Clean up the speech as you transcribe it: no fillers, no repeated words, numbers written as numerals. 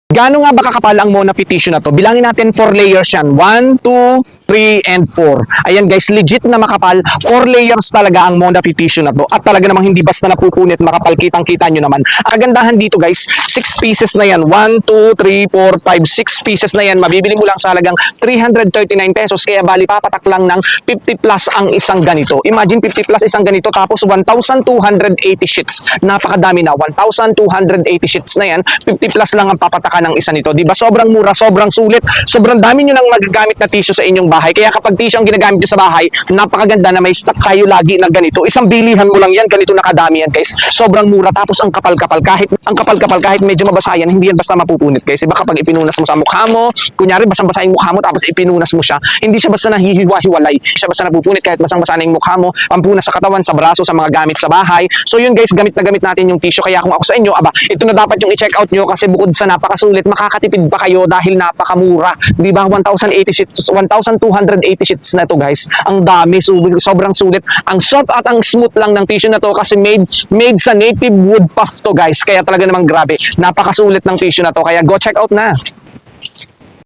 Gaano nga ba kakapal ang Monafit tissue na to? Bilangin natin 4 layers yan. 1, 2, 3, and 4. Ayan guys, legit na makapal. 4 layers talaga ang Monafit tissue na to. At talaga namang hindi basta napupunit, makapal. Kitang-kita nyo naman. Ang kagandahan dito guys, 6 pieces na yan. 1, 2, 3, 4, 5, 6 pieces na yan. Mabibili mo lang sa halagang 339 pesos. Kaya bali papatak lang ng 50 plus ang isang ganito. Imagine 50 plus isang ganito tapos 1,280 sheets. Napakadami na. 1,280 sheets na yan. 50 plus lang ang papatakan ng isa nito. Diba? Sobrang mura, sobrang sulit. Sobrang dami nyo nang magagamit na tissue sa inyong bahay. Kaya kapag tissue ang ginagamit nyo sa bahay, napakaganda na may stock kayo lagi na ganito. Isang bilihan mo lang yan, ganito nakadami yan guys. Sobrang mura tapos ang kapal-kapal. Kahit medyo mabasa yan, hindi yan basta mapupunit guys. Diba kapag ipinunas mo sa mukha mo, kunyari basang-basa yung mukha mo tapos ipinunas mo siya, hindi siya basta nahihiwa-hiwalay. Siya basta napupunit kahit basang-basa na yung mukha mo, pampunas sa katawan, sa braso, sa mga gamit sa bahay. So yun guys, gamit na gamit natin yung tissue. Kaya kung ako sa inyo, ito na dapat yung i-check out nyo kasi bukod sa napakasulit, makakatipid pa kayo dahil napakamura. Diba? 1,080 sheets, 1,280 sheets na to guys. Ang dami, sobrang sulit. Ang soft at ang smooth lang ng tissue na to kasi made sa native wood puff to guys. Kaya talaga namang grabe. Napakasulit ng tissue na to. Kaya go check out na.